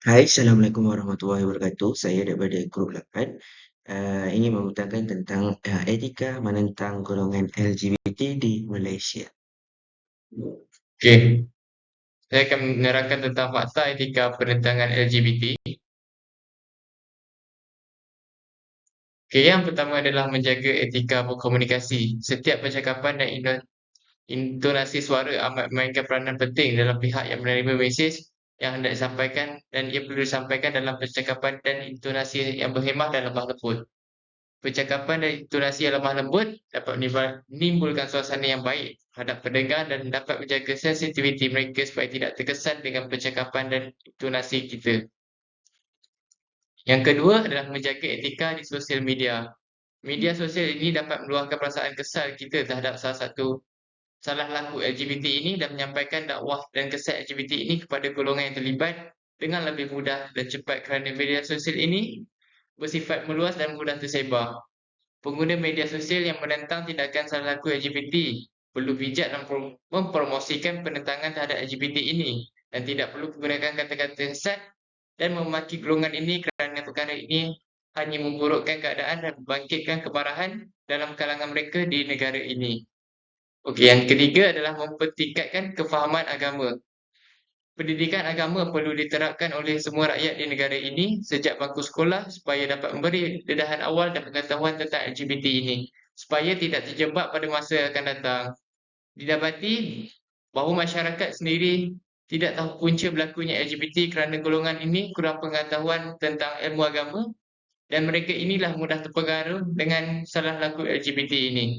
Hai, Assalamualaikum warahmatullahi wabarakatuh. Saya daripada Grup 8 ingin membentangkan tentang etika menentang golongan LGBT di Malaysia. Okey, saya akan menerangkan tentang fakta etika penentangan LGBT. Okey, yang pertama adalah menjaga etika berkomunikasi. Setiap percakapan dan intonasi suara amat memainkan peranan penting dalam pihak yang menerima mesej yang hendak disampaikan, dan ia perlu disampaikan dalam percakapan dan intonasi yang berhemah dan lemah lembut. Percakapan dan intonasi yang lemah lembut dapat menimbulkan suasana yang baik terhadap pendengar dan dapat menjaga sensitiviti mereka supaya tidak terkesan dengan percakapan dan intonasi kita. Yang kedua adalah menjaga etika di sosial media. Media sosial ini dapat meluahkan perasaan kesal kita terhadap salah laku LGBT ini dan menyampaikan dakwah dan kesan LGBT ini kepada golongan yang terlibat dengan lebih mudah dan cepat kerana media sosial ini bersifat meluas dan mudah tersebar. Pengguna media sosial yang menentang tindakan salah laku LGBT perlu bijak dan mempromosikan penentangan terhadap LGBT ini dan tidak perlu menggunakan kata-kata sesat dan memaki golongan ini kerana perkara ini hanya memburukkan keadaan dan membangkitkan kemarahan dalam kalangan mereka di negara ini. Okey, yang ketiga adalah mempertingkatkan kefahaman agama. Pendidikan agama perlu diterapkan oleh semua rakyat di negara ini sejak bangku sekolah supaya dapat memberi dedahan awal dan pengetahuan tentang LGBT ini, supaya tidak terjebak pada masa yang akan datang. Didapati bahawa masyarakat sendiri tidak tahu punca berlakunya LGBT kerana golongan ini kurang pengetahuan tentang ilmu agama dan mereka inilah mudah terpengaruh dengan salah laku LGBT ini.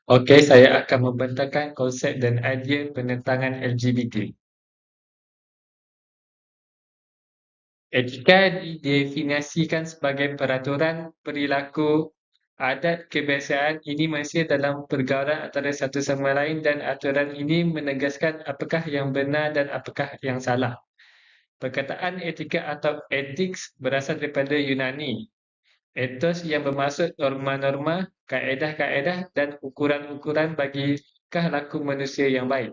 Okey, saya akan membentangkan konsep dan idea penentangan LGBT. Etika didefinisikan sebagai peraturan perilaku, adat, kebiasaan ini masih dalam pergaulan antara satu sama lain, dan aturan ini menegaskan apakah yang benar dan apakah yang salah. Perkataan etika atau ethics berasal daripada Yunani. Ethos yang bermaksud norma-norma, kaedah-kaedah dan ukuran-ukuran bagi tingkah laku manusia yang baik.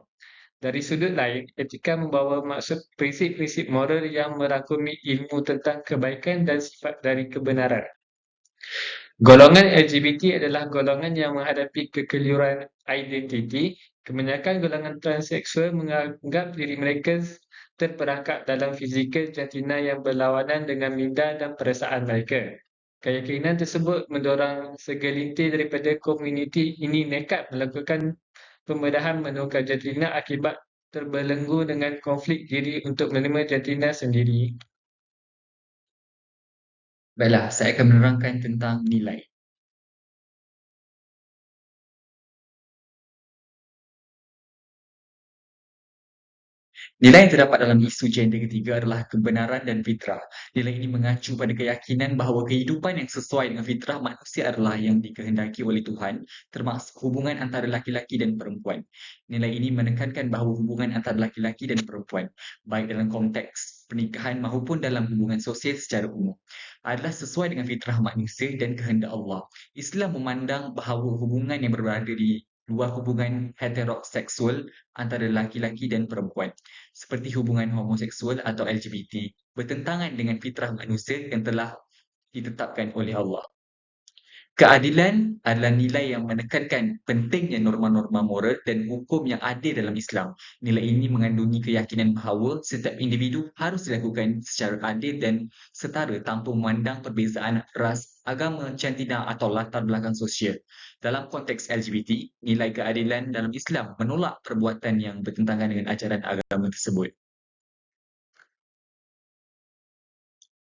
Dari sudut lain, etika membawa maksud prinsip-prinsip moral yang merangkumi ilmu tentang kebaikan dan sifat dari kebenaran. Golongan LGBT adalah golongan yang menghadapi kekeliruan identiti. Kebanyakan golongan transseksual menganggap diri mereka terperangkap dalam fizikal jantina yang berlawanan dengan minda dan perasaan mereka. Keyakinan tersebut mendorong segelintir daripada komuniti ini nekat melakukan pembedahan menukar jantina akibat terbelenggu dengan konflik diri untuk menerima jantina sendiri. Baiklah, saya akan menerangkan tentang nilai. Nilai yang terdapat dalam isu gender ketiga adalah kebenaran dan fitrah. Nilai ini mengacu pada keyakinan bahawa kehidupan yang sesuai dengan fitrah manusia adalah yang dikehendaki oleh Tuhan, termasuk hubungan antara laki-laki dan perempuan. Nilai ini menekankan bahawa hubungan antara laki-laki dan perempuan, baik dalam konteks pernikahan maupun dalam hubungan sosial secara umum, adalah sesuai dengan fitrah manusia dan kehendak Allah. Islam memandang bahawa hubungan yang berada di luar hubungan heteroseksual antara laki-laki dan perempuan, seperti hubungan homoseksual atau LGBT, bertentangan dengan fitrah manusia yang telah ditetapkan oleh Allah. Keadilan adalah nilai yang menekankan pentingnya norma-norma moral dan hukum yang adil dalam Islam. Nilai ini mengandungi keyakinan bahawa setiap individu harus dilakukan secara adil dan setara tanpa memandang perbezaan ras, agama, jantina atau latar belakang sosial. Dalam konteks LGBT, nilai keadilan dalam Islam menolak perbuatan yang bertentangan dengan ajaran agama tersebut.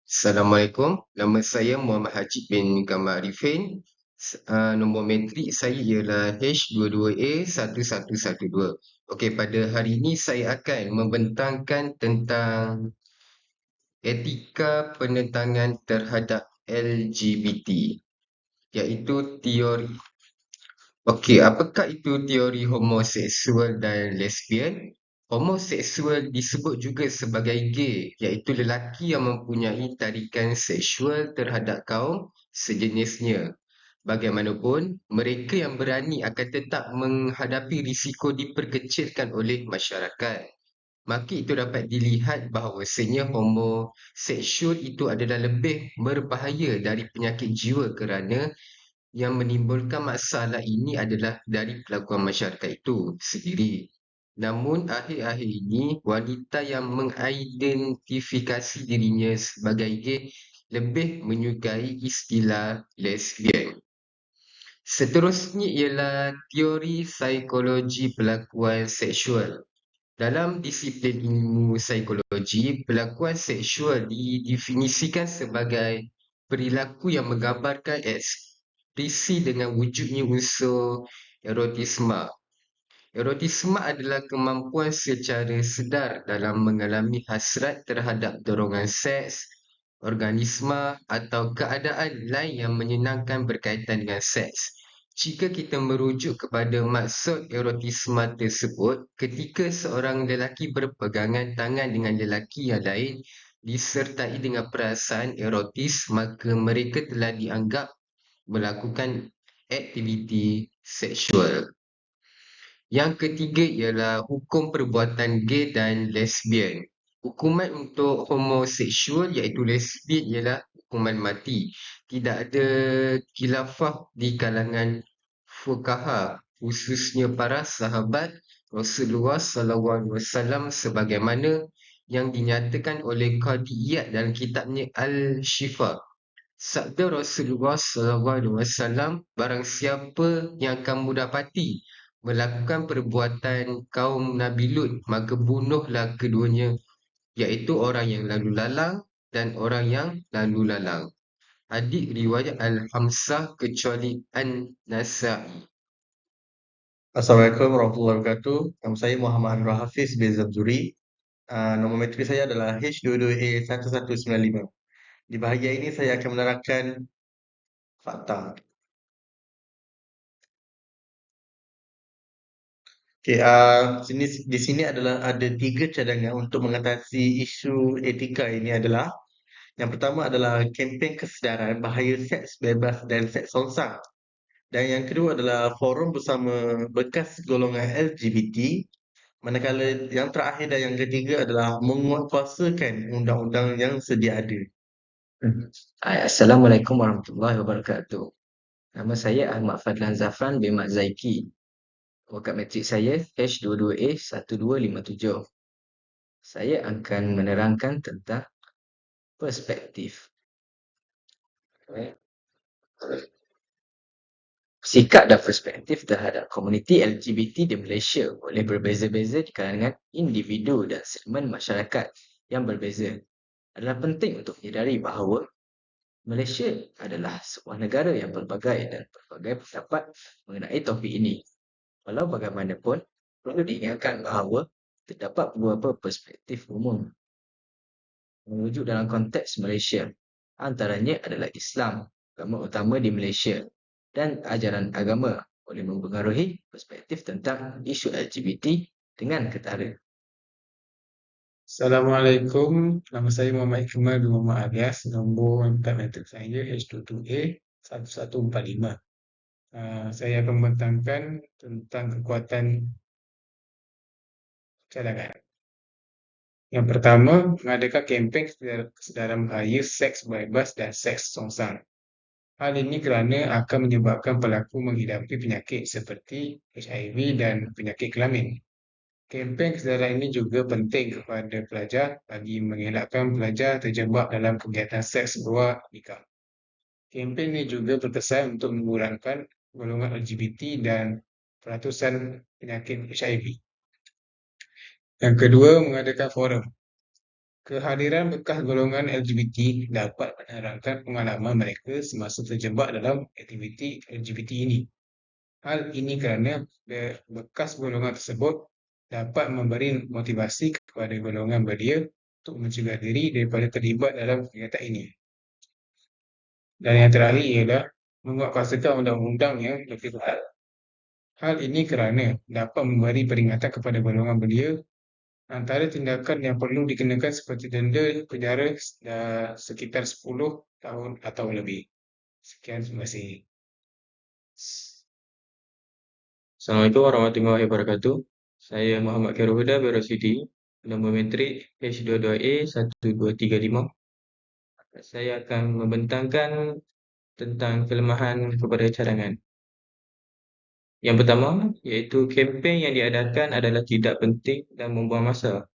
Assalamualaikum, nama saya Muhammad Hajib bin Kamal Arifin. Nombor metrik saya ialah H22A1112. Okey, pada hari ini saya akan membentangkan tentang etika penentangan terhadap LGBT, iaitu teori. Okey, apakah itu teori homoseksual dan lesbian? Homoseksual disebut juga sebagai gay, iaitu lelaki yang mempunyai tarikan seksual terhadap kaum sejenisnya. Bagaimanapun, mereka yang berani akan tetap menghadapi risiko diperkecilkan oleh masyarakat. Maka itu dapat dilihat bahawasanya homoseksual itu adalah lebih berbahaya dari penyakit jiwa kerana yang menimbulkan masalah ini adalah dari pelakuan masyarakat itu sendiri. Namun akhir-akhir ini, wanita yang mengidentifikasi dirinya sebagai gay lebih menyukai istilah lesbian. Seterusnya ialah teori psikologi pelakuan seksual. Dalam disiplin ilmu psikologi, pelakuan seksual didefinisikan sebagai perilaku yang menggambarkan ekspresi dengan wujudnya unsur erotisme. Erotisme adalah kemampuan secara sedar dalam mengalami hasrat terhadap dorongan seks, organisme atau keadaan lain yang menyenangkan berkaitan dengan seks. Jika kita merujuk kepada maksud erotisme tersebut, ketika seorang lelaki berpegangan tangan dengan lelaki yang lain disertai dengan perasaan erotis, maka mereka telah dianggap melakukan aktiviti seksual. Yang ketiga ialah hukum perbuatan gay dan lesbian. Hukuman untuk homoseksual iaitu lesbian ialah hukuman mati. Tidak ada khilafah di kalangan fuqaha, khususnya para sahabat Rasulullah SAW sebagaimana yang dinyatakan oleh Qadi Iyad dalam kitabnya Al-Shifa. Sabda Rasulullah SAW, barang siapa yang kamu dapati melakukan perbuatan kaum Nabi Lut, maka bunuhlah keduanya, iaitu orang yang lalu lalang dan orang yang lalu lalang. Hadis riwayat Al-Hamsah kecuali An-Nasa'i. Assalamualaikum warahmatullahi wabarakatuh. Nama saya Muhammad Anwar Hafiz bin Zamzuri. Nombor matrik saya adalah H22A1195. Di bahagian ini saya akan menerangkan fakta. Okey, di sini adalah ada 3 cadangan untuk mengatasi isu etika ini adalah yang pertama adalah kempen kesedaran bahaya seks bebas dan seks songsang. Dan yang kedua adalah forum bersama bekas golongan LGBT. Manakala yang terakhir dan yang ketiga adalah menguatkuasakan undang-undang yang sedia ada. Assalamualaikum warahmatullahi wabarakatuh. Nama saya Ahmad Fadlan Zafran bin Mat Zaiki. Wakat matrik saya H22A1257. Saya akan menerangkan tentang perspektif. Sikap dan perspektif terhadap komuniti LGBT di Malaysia boleh berbeza-beza di kalangan individu dan segmen masyarakat yang berbeza. Adalah penting untuk menyedari bahawa Malaysia adalah sebuah negara yang berbagai dan berbagai pendapat mengenai topik ini. Walau bagaimanapun, perlu diingatkan bahawa terdapat beberapa perspektif umum merujuk dalam konteks Malaysia. Antaranya adalah Islam, agama utama di Malaysia, dan ajaran agama boleh mempengaruhi perspektif tentang isu LGBT dengan ketara. Assalamualaikum, nama saya Muhammad Ikmal bin Muhammad Alias, nombor matrik saya H22A1145. Saya akan membentangkan tentang kekuatan cadangan. Yang pertama, mengadakan kempen kesedaran bahaya seks bebas dan seks songsang. Hal ini kerana akan menyebabkan pelaku menghidapi penyakit seperti HIV dan penyakit kelamin. Kempen kesedaran ini juga penting kepada pelajar bagi mengelakkan pelajar terjebak dalam kegiatan seks luar nikah. Kempen ini juga berkesan untuk mengurangkan golongan LGBT dan peratusan penyakit HIV. Yang kedua, mengadakan forum. Kehadiran bekas golongan LGBT dapat menerangkan pengalaman mereka semasa terjebak dalam aktiviti LGBT ini. Hal ini kerana bekas golongan tersebut dapat memberi motivasi kepada golongan belia untuk mencegah diri daripada terlibat dalam kegiatan ini. Dan yang terakhir ialah menguatkuasakan undang-undang yang lebih ketat. Hal ini kerana dapat memberi peringatan kepada golongan belia antara tindakan yang perlu dikenakan seperti denda penjara sekitar 10 tahun atau lebih. Sekian, terima kasih. Assalamualaikum warahmatullahi wabarakatuh. Saya Muhammad Khairul Huda Berosidi, nombor metrik H22A1235. Saya akan membentangkan tentang kelemahan kepada cadangan. Yang pertama, iaitu kempen yang diadakan adalah tidak penting dan membuang masa.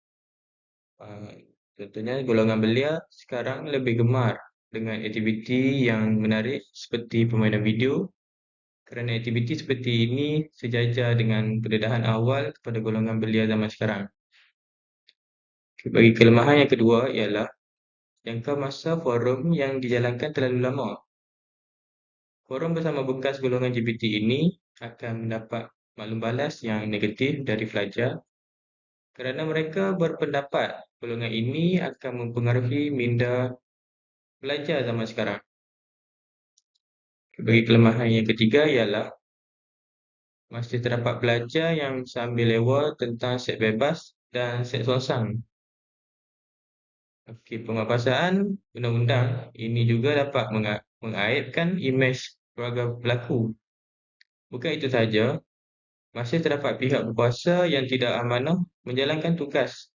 Contohnya, golongan belia sekarang lebih gemar dengan aktiviti yang menarik seperti permainan video, kerana aktiviti seperti ini sejajar dengan pendedahan awal kepada golongan belia zaman sekarang. Bagi kelemahan yang kedua ialah jangka masa forum yang dijalankan terlalu lama. Forum bersama bekas golongan LGBT ini akan mendapat maklum balas yang negatif dari pelajar kerana mereka berpendapat golongan ini akan mempengaruhi minda pelajar zaman sekarang. Bagi kelemahan yang ketiga ialah masih terdapat pelajar yang sambil lewat tentang seks bebas dan seks songsang. Pengapasan undang-undang ini juga dapat mengaibkan imej keluarga pelaku. Bukan itu sahaja, masih terdapat pihak berkuasa yang tidak amanah menjalankan tugas.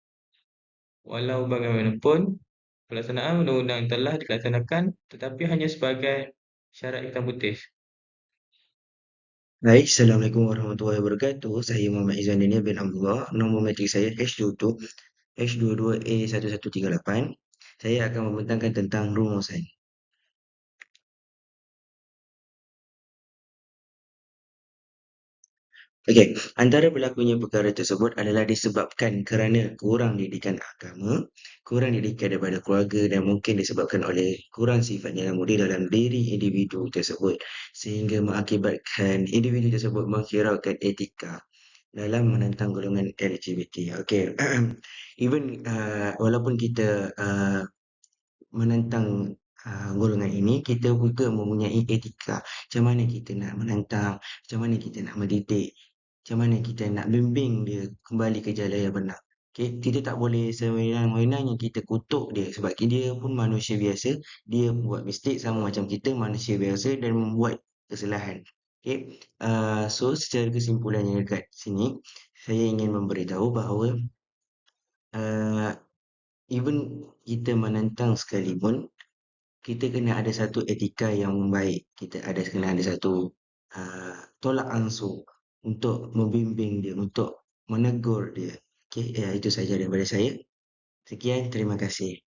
Walau bagaimanapun, pelaksanaan undang-undang telah dilaksanakan tetapi hanya sebagai syarat hitam putih. Baik, Assalamualaikum warahmatullahi wabarakatuh. Saya Muhammad Izan Daniel bin Abdullah. Nombor metrik saya H22A1138. Saya akan membentangkan tentang rumusan. Okey, antara berlakunya perkara tersebut adalah disebabkan kerana kurang didikan agama, kurang didikan daripada keluarga dan mungkin disebabkan oleh kurang sifat yang mulia dalam diri individu tersebut sehingga mengakibatkan individu tersebut menghiraukan etika dalam menentang golongan LGBT. Okey, even walaupun kita menentang golongan ini, kita juga mempunyai etika. Macam mana kita nak menentang, macam mana kita nak mendidik, macam mana kita nak bimbing dia kembali ke jalan yang benar. Okay? Kita tak boleh sewenang-wenangnya kita kutuk dia sebab dia pun manusia biasa, dia buat mistake sama macam kita manusia biasa dan membuat kesalahan. Okay? So, secara kesimpulannya dekat sini, saya ingin memberitahu bahawa even kita menentang sekalipun, kita kena ada satu etika yang baik. Kita kena ada satu tolak ansur untuk membimbing dia, untuk menegur dia. Okay, itu saja daripada saya. Sekian, terima kasih.